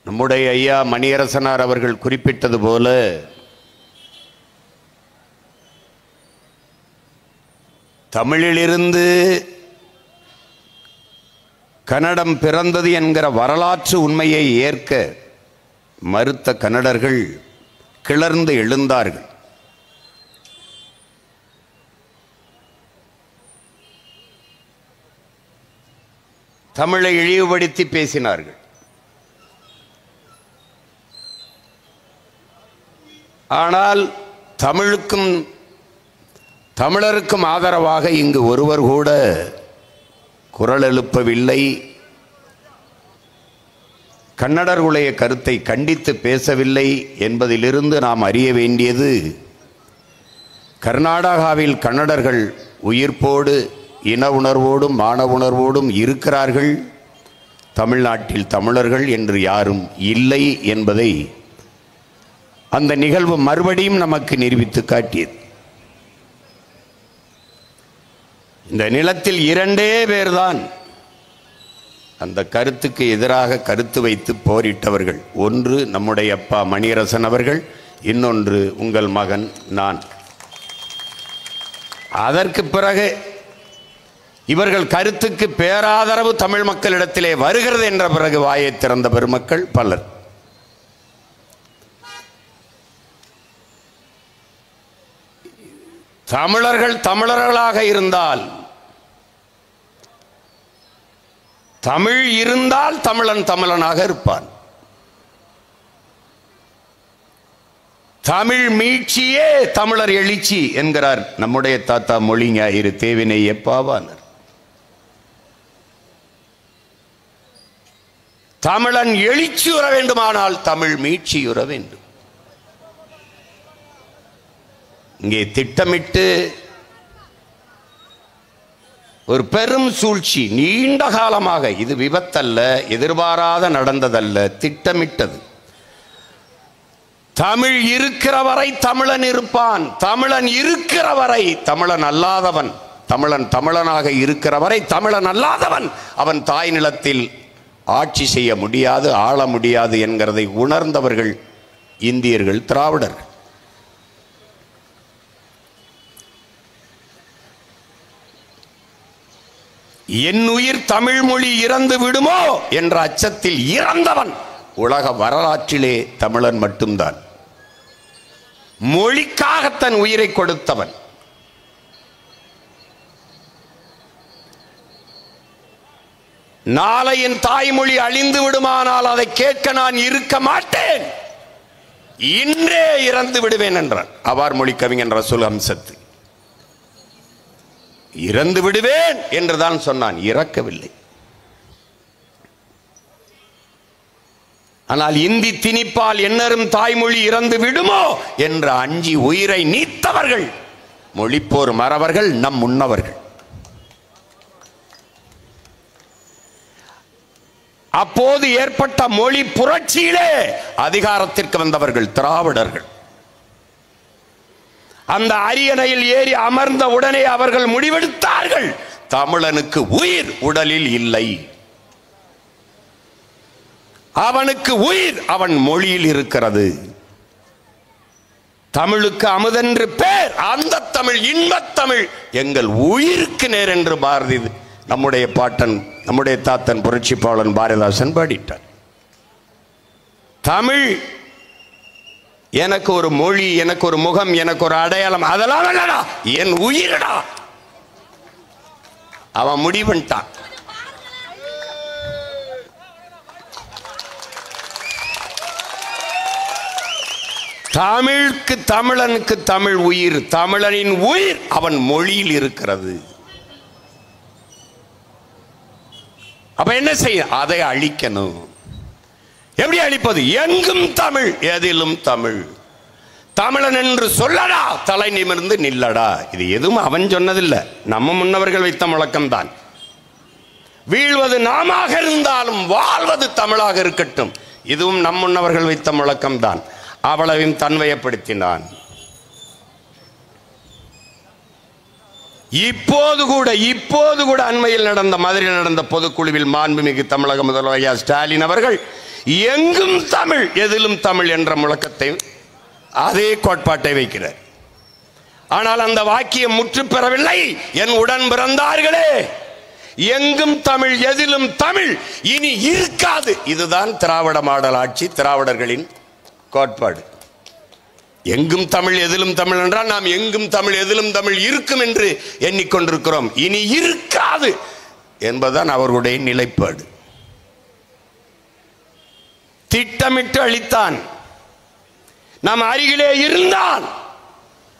நம்முடைய ஐயா மணியரசனார் அவர்கள் குறிப்பிட்டது போல தமிழிலிருந்து கன்னடம் பிறந்தது என்கிற வரலாற்று உண்மையை ஏற்க மறுத்த கன்னடர்கள் கிளர்ந்து எழுந்தார்கள். தமிழை இழிவுபடுத்தி பேசினார்கள். ஆனால் தமிழுக்கும் தமிழருக்கும் ஆதரவாக இங்கு ஒருவர் கூட குரல் எழுப்பவில்லை. கன்னடர்களுடைய கருத்தை கண்டித்து பேசவில்லை என்பதிலிருந்து நாம் அறிய வேண்டியது, கர்நாடகாவில் கன்னடர்கள் உயிர்ப்போடு இன உணர்வோடும் மான உணர்வோடும் இருக்கிறார்கள். தமிழ்நாட்டில் தமிழர்கள் என்று யாரும் இல்லை என்பதை அந்த நிகழ்வு மறுபடியும் நமக்கு நிரூபித்து காட்டியது. இந்த நிலத்தில் இரண்டே பேர்தான் அந்த கருத்துக்கு எதிராக கருத்து வைத்து போரிட்டவர்கள். ஒன்று நம்முடைய அப்பா மணியரசன் அவர்கள், இன்னொன்று உங்கள் மகன் நான். அதற்கு பிறகு இவர்கள் கருத்துக்கு பேராதரவு தமிழ் மக்களிடத்திலே வருகிறது என்ற பிறகு வாயை திறந்த பெருமக்கள் பலர். தமிழர்கள் தமிழர்களாக இருந்தால், தமிழ் இருந்தால் தமிழன் தமிழனாக இருப்பான். தமிழ் மீட்சியே தமிழர் எழுச்சி என்கிறார் நம்முடைய தாத்தா மொழி ஞாயிறு தேவினை எப்பாவானர். தமிழன் எழுச்சியுற வேண்டுமானால் தமிழ் மீட்சியுற வேண்டும். இங்கே திட்டமிட்டு ஒரு பெரும் சூழ்ச்சி, நீண்ட காலமாக, இது விபத்தல்ல, எதிர்பாராத நடந்ததல்ல, திட்டமிட்டது. தமிழ் இருக்கிற வரை தமிழன் இருப்பான், தமிழன் இருக்கிற வரை தமிழன் அல்லாதவன், தமிழன் தமிழனாக இருக்கிற வரை தமிழன் அல்லாதவன் அவன் தாய் நிலத்தில் ஆட்சி செய்ய முடியாது, ஆள முடியாது என்கிறதை உணர்ந்தவர்கள் இந்தியர்கள், திராவிடர்கள். என் உயிர் தமிழ் மொழி இறந்து விடுமோ என்ற அச்சத்தில் இறந்தவன் உலக வரலாற்றிலே தமிழன் மட்டும்தான். மொழிக்காக தன் உயிரை கொடுத்தவன். நாளை என் தாய்மொழி அழிந்து விடுமானால் அதை கேட்க நான் இருக்க மாட்டேன், இன்றே இறந்து விடுவேன் என்றார் அவார் மொழி கவிஞன் ரசூல் ஹம்சத்து. இறந்து விடுவேன் என்றுதான் சொன்னான், இறக்கவில்லை. ஆனால் இந்தி திணிப்பால் என்னரும் தாய்மொழி இறந்து விடுமோ என்று அஞ்சி உயிரை நீத்தவர்கள் மொழிப்போர் மறவர்கள், நம் முன்னவர்கள். அப்போது ஏற்பட்ட மொழி புரட்சியிலே அதிகாரத்திற்கு வந்தவர்கள் திராவிடர்கள். அந்த அரியணையில் ஏறி அமர்ந்த உடனே அவர்கள் முடிவெடுத்தார்கள், தமிழனுக்கு உயிர் உடலில் இல்லை, அவனுக்கு உயிர் அவன் மொழியில் இருக்கிறது. தமிழுக்கு அமுதென்று பேர், அந்த தமிழ் இன்பத்தமிழ் எங்கள் உயிருக்கு நேர் என்று பாரதி, நம்முடைய பாட்டன், நம்முடைய தாத்தன் புரட்சிப்பாளன் பாரதிதாசன் பாடிட்டார். தமிழ் எனக்கு ஒரு மொழி, எனக்கு ஒரு முகம், எனக்கு ஒரு அடையாளம், அதெல்லாம் இல்லடா, என் உயிரடா. அவன் முடிவன்ட்டான். தமிழுக்கு, தமிழனுக்கு தமிழ் உயிர், தமிழனின் உயிர் அவன் மொழியில் இருக்கிறது. அப்ப என்ன செய்ய? அதை அழிக்கணும். எப்படி அழிப்பது? எங்கும் தமிழ், எதிலும் தமிழ். தமிழன் என்று சொல்லடா, தலை நிமிர்ந்து நில்லடா. இது எதுவும் அவன் சொன்னதில்லை, நம்ம முன்னவர்கள் வைத்த முழக்கம்தான். வீழ்வது நாமாக இருந்தாலும் வாழ்வது தமிழாக இருக்கட்டும், இதுவும் நம் முன்னவர்கள் வைத்த முழக்கம்தான். அவ்வளவையும் தன்வயப்படுத்தினான். இப்போது கூட அண்மையில் நடந்த, மதுரையில் நடந்த பொதுக்குழுவில் மாண்புமிகு தமிழக முதல்வர் ஐயா ஸ்டாலின் அவர்கள் எங்கும் தமிழ் எதிலும் தமிழ் என்ற முழக்கத்தை அதே கோட்பாட்டை வைக்கிறார். ஆனால் அந்த வாக்கியம் முற்று பெறவில்லை. என் உடன் பிறந்தார்களே, எங்கும் தமிழ் எதிலும் தமிழ் இனி இருக்காது. இதுதான் திராவிட மாடல் ஆட்சி, திராவிடர்களின் கோட்பாடு. எங்கும் தமிழ் எதிலும் தமிழ் என்றால் நாம் எங்கும் தமிழ் எதிலும் தமிழ் இருக்கும் என்று எண்ணிக்கொண்டிருக்கிறோம். இனி இருக்காது என்பதுதான் அவர்களுடைய நிலைப்பாடு. திட்டமிட்டு அளித்தான். நாம் அருகிலே இருந்தால்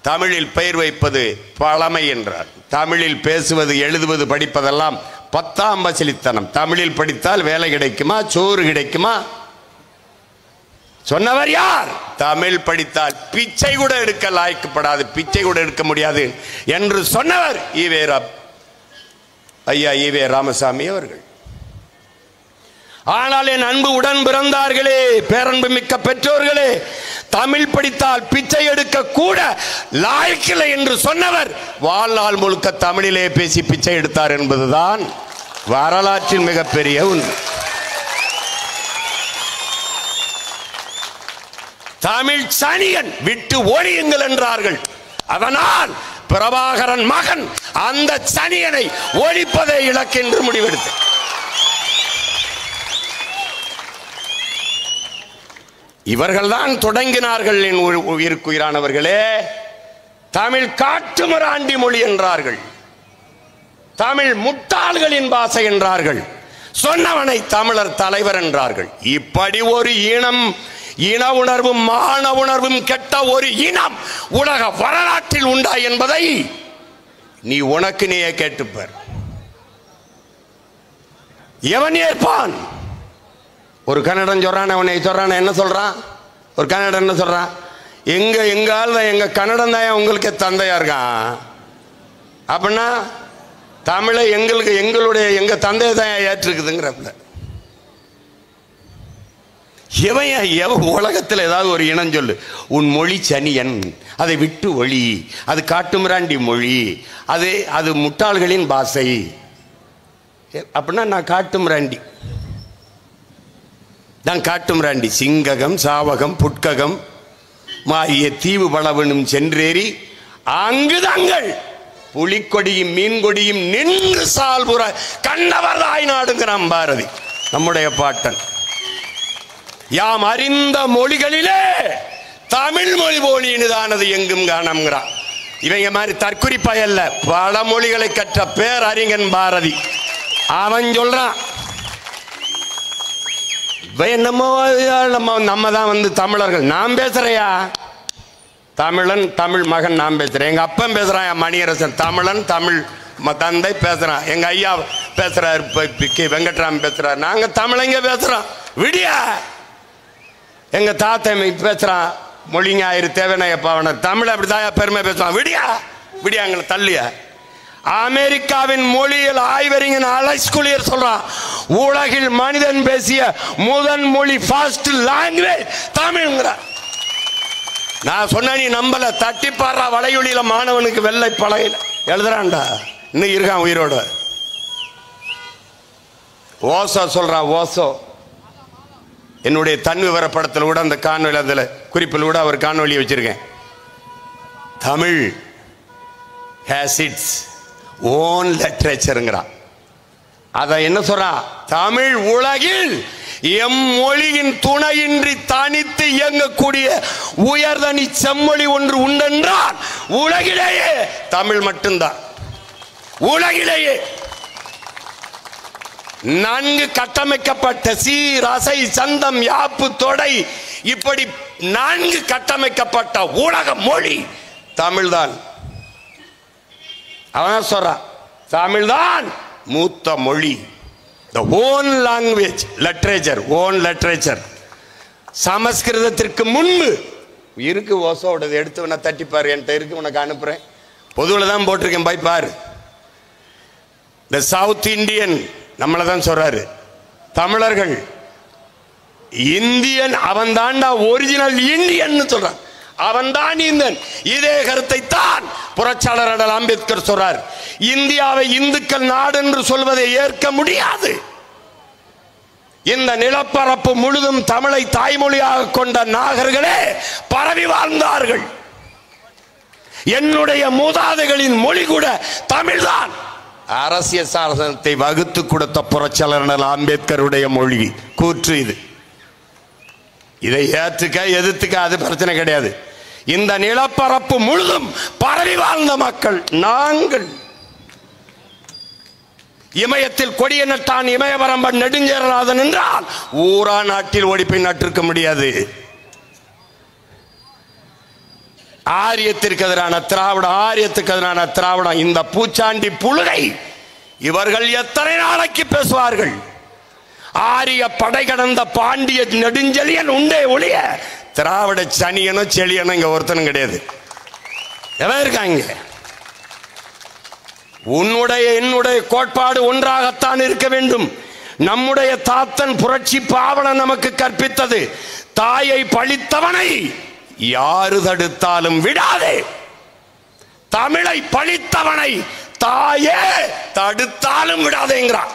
தமிழில் பெயர் வைப்பது பழமை என்றார். தமிழில் பேசுவது, எழுதுவது, படிப்பதெல்லாம் 10ஆம் பசலித்தனம். தமிழில் படித்தால் வேலை கிடைக்குமா, சோறு கிடைக்குமா? சொன்னவர் யார்? தமிழ் படித்தால் பிச்சை கூட எடுக்க லாய்க்கப்படாது, பிச்சை கூட எடுக்க முடியாது என்று சொன்னவர் ஐயா ஈவே ராமசாமி அவர்கள். ஆனால் என் அன்பு உடன் பிறந்தார்களே, பேரன்பு மிக்க பெற்றோர்களே, தமிழ் படித்தால் பிச்சை எடுக்க கூட லாய்க்கில்லை என்று சொன்னவர் வாழ்நாள் முழுக்க தமிழிலே பேசி பிச்சை எடுத்தார் என்பதுதான் வரலாற்றின் மிகப்பெரிய உண்மை. தமிழ் சனியன் விட்டு ஒழியுங்கள் என்றார்கள். அதனால் பிரபாகரன் மகன் அந்த சனியனை ஒழிப்பதை இலக்கு என்று முடிவெடுத்து இவர்கள்தான் தொடங்கினார்கள். என் உயிருக்குயிரானவர்களே, தமிழ் காட்டுமிராண்டி மொழி என்றார்கள், தமிழ் முட்டாள்களின் பாஷை என்றார்கள், சொன்னவனை தமிழர் தலைவர் என்றார்கள். இப்படி ஒரு இன உணர்வும் மான உணர்வும் கெட்ட ஒரு இனம் உலக வரலாற்றில் உண்டா என்பதை நீ உனக்கு நீயே கேட்டுப்பார். எவன் ஏற்பான்? ஒரு கன்னடன் சொல்றான், அவனை சொல்றான், என்ன சொல்றான்? ஒரு கன்னடன் என்ன சொல்றான்? எங்க கன்னடம் தான் உங்களுக்கு தந்தையா இருக்கான். அப்படின்னா தமிழை எங்க தந்தையை தான் ஏற்றுக்குதுங்கிறப்ப எவன் உலகத்தில் ஏதாவது ஒரு இனம் சொல்லு, உன் மொழி சனியன், அதை விட்டு ஒளி, அது காட்டுமிராண்டி மொழி, அது முட்டாள்களின் பாஷை. அப்படின்னா நான் காட்டுமிராண்டி சிங்ககம் சாவகம் புட்ககம் மாறிய தீவு பலவனும் சென்றேறி அங்குதங்கள் புலிக்கொடியும் மீன்கொடியும் நின்று சால்புற கண்டவர் தாய் நாடுங்கிறான் பாரதி, நம்முடைய பாட்டன். யாம் அறிந்த மொழிகளிலே தமிழ் மொழி போலியினுதானது எங்கும் காணம்ங்கிறான். இவங்க மாதிரி தற்குறிப்பாயல்ல, பல மொழிகளை கற்ற பேரறிஞன் பாரதி. அவன் சொல்றான், நம்ம தான் தமிழர்கள். நான் பேசுறையா தமிழன், தமிழ் மகன் நான் பேசுறேன். எங்க அப்பன் பேசுறான் மணியரசன், தமிழன், தமிழ் தந்தை பேசுறான். எங்க ஐயா பேசுறாரு, வெங்கட்ராமன் பேசுறாரு. நாங்க தமிழங்க பேசுறோம். விடியா எங்க தாத்தா பேசுறான், மொழிங்க ஆயிரு தேவனையப்பாவனர் தமிழ் அப்படிதான் பெருமை பேசுவான். விடியா எங்களை தள்ளிய. அமெரிக்காவின் மொழியியல் ஆய்வறிஞன் அலெக்ஸ் குலியர் சொல்றான், உலகில் மனிதன் பேசிய முதன் மொழி ஃபாஸ்ட் லாங்குவேஜ் தமிழ்ங்கிற. நான் சொன்ன நீ நம்பல, தட்டி பாடுறா. வளையொலியில மாணவனுக்கு வெள்ளை பலகையில் எழுதுறான்டா, இன்னும் இருக்கான் உயிரோட. ஓசோ சொல்றான், ஓசோ என்னுடைய தன் விவரப்படத்தில் கூட அந்த காணொலி, அதில் குறிப்பில் கூட அவர் காணொலியை வச்சிருக்கேன். தமிழ் ஹேஸ் இட்ஸ் ஓன் லிட்டரேச்சருங்கிறான். அதை என்ன சொல்றான்? தமிழ் உலகில் எம்மொழியின் துணையின்றி தனித்து இயங்கக்கூடிய உயர்தனி செம்மொழி ஒன்று உண்டென்றால் உலகிலேயே தமிழ் மட்டும்தான். உலகிலேயே நன்கு கட்டமைக்கப்பட்ட சீர் அசை சந்தம் யாப்பு தொடை இப்படி நன்கு கட்டமைக்கப்பட்ட உலக மொழி தமிழ்தான். அவன் சொல்றான், தமிழ்தான் மூத்த மொழி. the own language literature, own literature. சமஸ்கிருதத்திற்கு முன்பு இருக்கு. ஓசோட எடுத்து வேணா தட்டிப்பாரு, என்கிட்ட இருக்கு, உனக்கு அனுப்புறேன். பொதுவில் தான் போட்டிருக்கேன், போய் பாரு. the South Indian நம்மளை தான் சொல்றாரு, தமிழர்கள் இந்தியன் அவன் தாண்டா ஒரிஜினல் இந்தியன் சொல்றான், அவன் தான் இந்தியன். இதே கருத்தை தான் புரட்சியாளர் அண்ணல் அம்பேத்கர் சொல்றார். இந்தியாவை இந்துக்கள் நாடு என்று சொல்வதை ஏற்க முடியாது. இந்த நிலப்பரப்பு முழுதும் தமிழை தாய்மொழியாக கொண்ட நாகர்களே பரவி வாழ்ந்தார்கள். என்னுடைய மூதாதைகளின் மொழி கூட தமிழ்தான். அரசியல் சாசனத்தை வகுத்து கொடுத்த புரட்சியாளர் அம்பேத்கருடைய மொழி கூற்று இது. இதை ஏற்றுக்க எதிர்த்துக்க அது பிரச்சனை கிடையாது. இந்த நிலப்பரப்பு முழுதும் பரவி வாழ்ந்த மக்கள் நாங்கள். இமயத்தில் கொடிய நட்டான் இமயவரம்பன் நெடுஞ்சேரநாதன் என்றால் ஊரா நாட்டில் ஓடி போய் நட்டிருக்க முடியாது. ஆரியத்திற்கு எதிரான திராவிடம், ஆரியத்துக்கு எதிரான திராவிடம், இந்த பூச்சாண்டி புழுகை இவர்கள் எத்தனை நாளைக்கு பேசுவார்கள்? ஆரிய படை கடந்த பாண்டிய நெடுஞ்செழியன் உண்டே ஒழிய திராவிட சனியனும் செழியனும் இங்க ஒருத்தனும் கிடையாது. எவன் இருக்காங்க? உன்னுடைய என்னுடைய கோட்பாடு ஒன்றாகத்தான் இருக்க வேண்டும். நம்முடைய தாத்தன் புரட்சி பாவலன் நமக்கு கற்பித்தது, தாயை பழித்தவனை யாரு தடுத்தாலும் விடாதே, தமிழை பழித்தவனை தாயே தடுத்தாலும் விடாதேங்கிறான்.